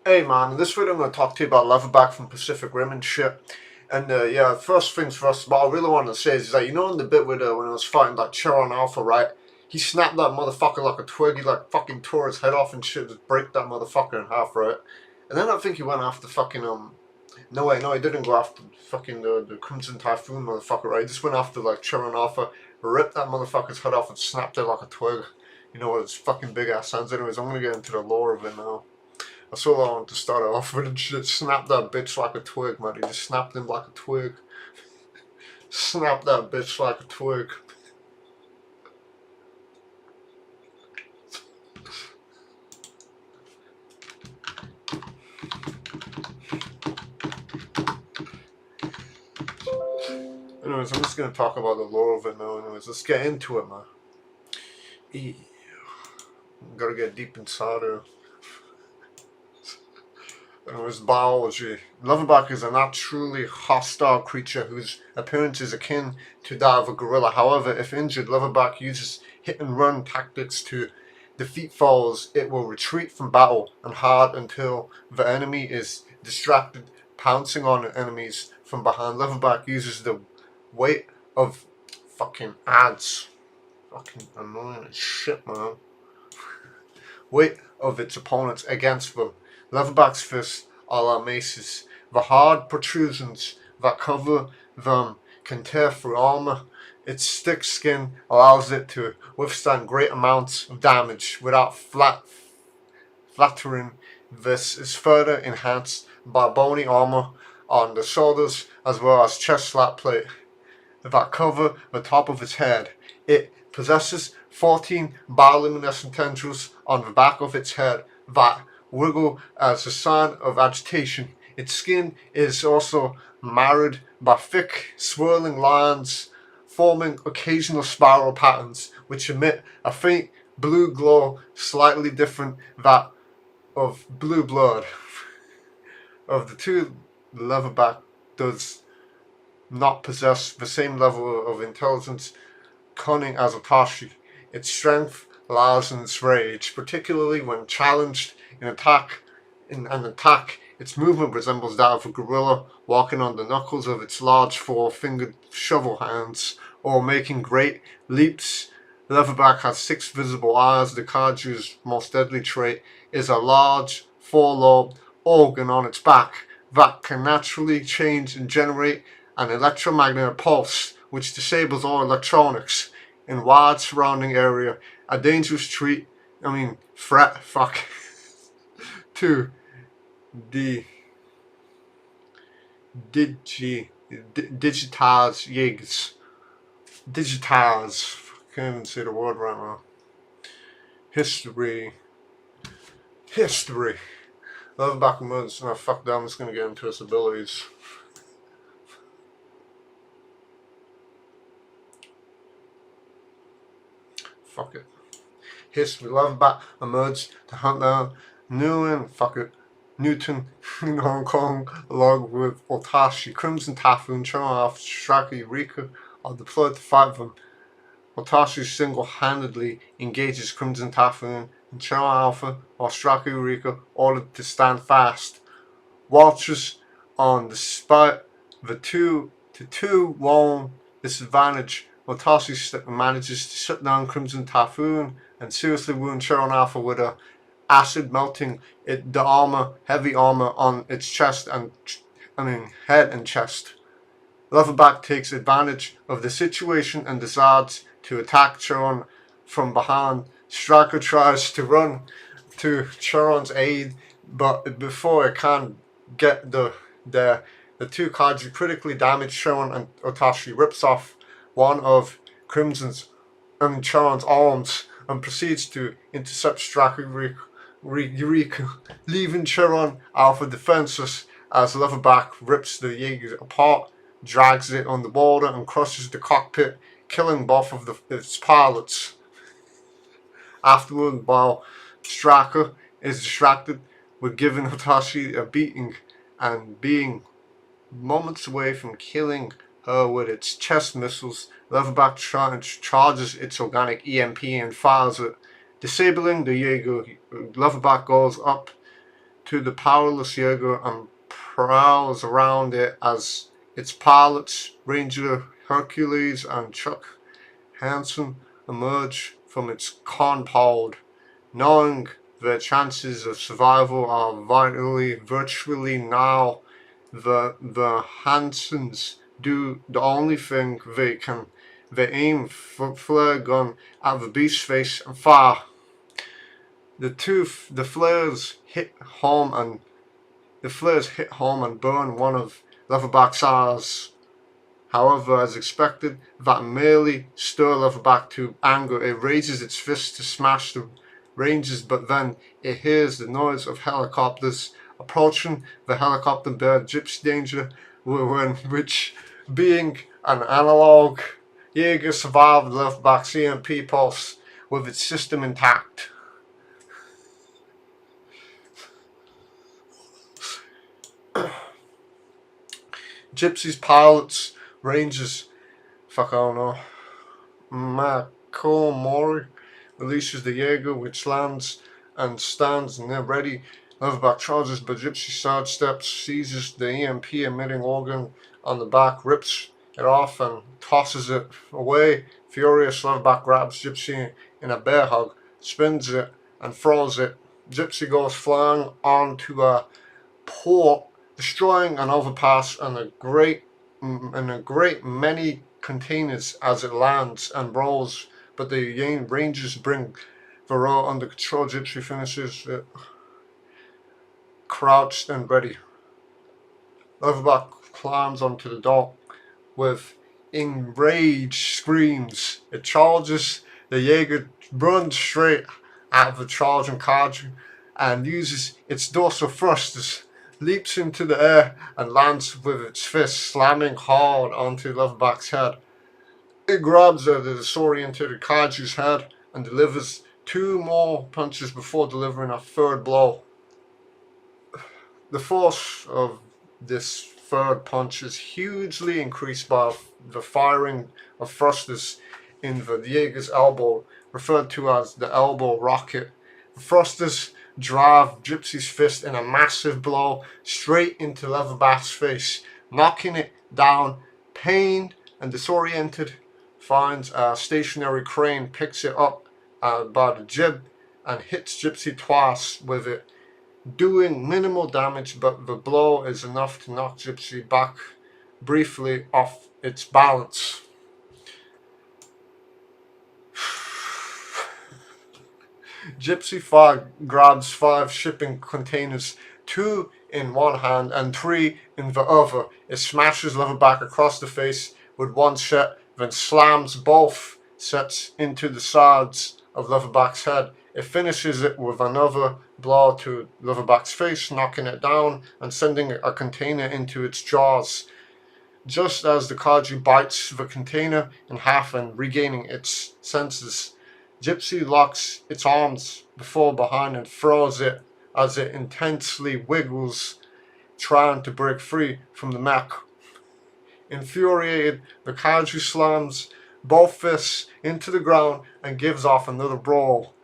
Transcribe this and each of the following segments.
Hey man, in this video I'm going to talk to you about leatherback from Pacific Rim and shit. And yeah, first things first, what I really wanted to say is that, you know, in the bit with when I was fighting that Charon Alpha, right? He snapped that motherfucker like a twig, he like fucking tore his head off and shit, just break that motherfucker in half, right? And then I think he went after fucking, no way, no, he didn't go after fucking the Crimson Typhoon motherfucker, right? He just went after like Charon Alpha, ripped that motherfucker's head off and snapped it like a twig. You know what his fucking big ass hands. Anyways, I'm gonna get into the lore of it now. That's all I want to start off with. Just snap that bitch like a twig, man. He just snapped him like a twig. Snap that bitch like a twig. Anyways, I'm just gonna talk about the lore of it now. Anyways, let's get into it, man. Gotta get deep inside her. Anyways, biology. Leatherback is a naturally hostile creature whose appearance is akin to that of a gorilla. However, if injured, leatherback uses hit-and-run tactics to defeat foes. It will retreat from battle and hide until the enemy is distracted, pouncing on enemies from behind. Leatherback uses the weight of fucking ads. Fucking annoying as shit, man. Weight of its opponents against them. Leatherback's fists are like maces. The hard protrusions that cover them can tear through armor. Its thick skin allows it to withstand great amounts of damage without flattering. This is further enhanced by bony armor on the shoulders as well as chest slap plate that cover the top of its head. It possesses 14 bioluminescent tendrils on the back of its head that wiggle as a sign of agitation. Its skin is also marred by thick, swirling lines, forming occasional spiral patterns which emit a faint blue glow, slightly different that of blue blood. Of the two, the leatherback does not possess the same level of intelligence, cunning as Otashi. Its strength lies in its rage, particularly when challenged in an attack. Its movement resembles that of a gorilla walking on the knuckles of its large four-fingered shovel hands, or making great leaps. Leatherback has 6 visible eyes. The Kaiju's most deadly trait is a large, four-lobed organ on its back that can naturally change and generate an electromagnetic pulse which disables all electronics in wide surrounding area. A dangerous threat, to the digitize yigs. Digitize. Can't even say the word right now. History. Leatherback emerges. No, fuck that. I'm just gonna get into its abilities. Fuck it. History. Leatherback emerged to hunt down Newton in Hong Kong, along with Otashi. Crimson Typhoon, Charon Alpha, Straki, Rika are deployed to fight them. Otashi single-handedly engages Crimson Typhoon and Charon Alpha, while Straki Rika ordered to stand fast. Watchers on despite the 2-to-2 disadvantage. Otashi manages to shut down Crimson Typhoon and seriously wound Charon Alpha with a acid, melting the heavy armor on its chest and head and chest. Leatherback takes advantage of the situation and decides to attack Charon from behind. Striker tries to run to Charon's aid, but before it can get the two Kaiju critically damage Charon, and Otashi rips off one of Charon's arms and proceeds to intercept Straki Eureka, leaving Charon Alpha defenseless as Leatherback rips the Jaeger apart, drags it on the border, and crushes the cockpit, killing both of its pilots. Afterward, while Straka is distracted with giving Otashi a beating and being moments away from killing her with its chest missiles, Leatherback charges its organic EMP and fires it, disabling the Jaeger. Leatherback goes up to the powerless Jaeger and prowls around it as its pilots, Ranger Hercules and Chuck Hansen, emerge from its compound, knowing their chances of survival are virtually now. The Hansens do the only thing they can. They aim flare gun at the beast's face and fire. The flares hit home and burn one of Leatherback's eyes. However, as expected, that merely stir Leatherback to anger. It raises its fist to smash the Rangers, but then it hears the noise of helicopters approaching. The helicopter bear Gypsy Danger, which, being an analog, Jaeger survived Leatherback's EMP pulse with its system intact. Gypsy's pilots, Rangers, I don't know, Makomori releases the Jaeger, which lands and stands near ready. Leatherback charges, but Gypsy sidesteps, seizes the EMP emitting organ on the back, rips it off, and tosses it away. Furious, Leatherback grabs Gypsy in a bear hug, spins it, and throws it. Gypsy goes flying onto a port, destroying an overpass and a great many containers as it lands and rolls, but the Rangers bring the row under control. Gypsy finishes it crouched and ready. Leatherback climbs onto the dock with enraged screams. It charges. The Jaeger runs straight at the charging Kaiju and uses its dorsal thrusters, leaps into the air and lands with its fist, slamming hard onto Leatherback's head. It grabs the disoriented Kaiju's head and delivers 2 more punches before delivering a 3rd blow. The force of this 3rd punch is hugely increased by the firing of thrusters in the Jaeger's elbow, referred to as the elbow rocket. The thrusters drive Gypsy's fist in a massive blow straight into Leatherback's face, knocking it down. Pained and disoriented, finds a stationary crane, picks it up by the jib, and hits Gypsy twice with it, doing minimal damage, but the blow is enough to knock Gypsy back briefly off its balance. Gypsy grabs 5 shipping containers, 2 in one hand and 3 in the other. It smashes Leatherback across the face with one set, then slams both sets into the sides of Leatherback's head. It finishes it with another blow to Leatherback's face, knocking it down and sending a container into its jaws. Just as the Kaiju bites the container in half and regaining its senses, Gypsy locks its arms before behind and throws it as it intensely wiggles, trying to break free from the mech. Infuriated, the Kaiju slams both fists into the ground and gives off another brawl.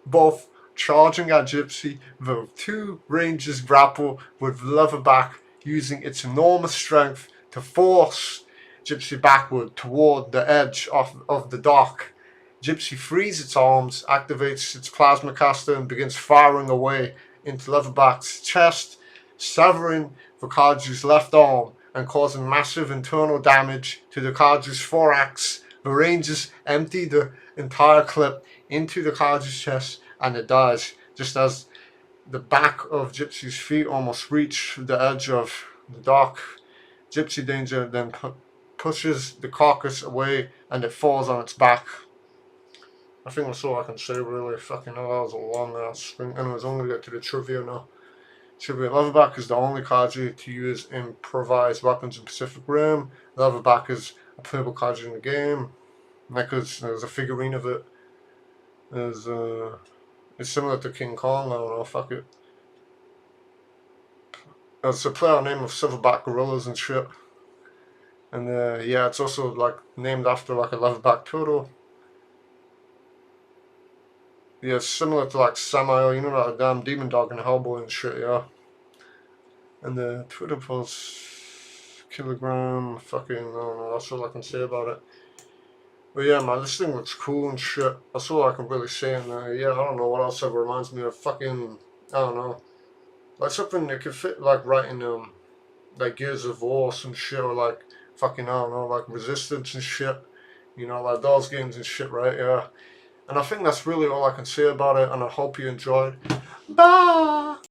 Both charging at Gypsy, the 2 Rangers grapple with Leatherback, using its enormous strength to force Gypsy backward toward the edge of the dock. Gypsy frees its arms, activates its plasma caster, and begins firing away into Leatherback's chest, severing the Kaiju's left arm and causing massive internal damage to the Kaiju's thorax. The Rangers empty the entire clip into the Kaiju's chest and it dies, just as the back of Gypsy's feet almost reach the edge of the dock. Gypsy Danger then pushes the carcass away and it falls on its back. I think that's all I can say, really. Fucking hell, that was a long ass thing. Anyways, I'm gonna get to the trivia now. Trivia: Leatherback is the only Kaiju to use improvised weapons in Pacific Rim. Leatherback is a playable Kaiju in the game. There's a figurine of it. It's similar to King Kong, I don't know, fuck it. It's a play on name of silverback gorillas and shit. And yeah, it's also like named after like a leatherback turtle. Yeah, it's similar to like Samael, you know, like a damn demon dog and Hellboy and shit, yeah. And the Twitter post, kilogram, fucking, I don't know, that's all I can say about it. But yeah, man, this thing looks cool and shit. That's all I can really say. And yeah, I don't know what else ever reminds me of fucking, I don't know, like something that could fit like right in like Gears of War or some shit, or like fucking, I don't know, like Resistance and shit. You know, like those games and shit, right? Yeah. And I think that's really all I can say about it, and I hope you enjoyed. Bye!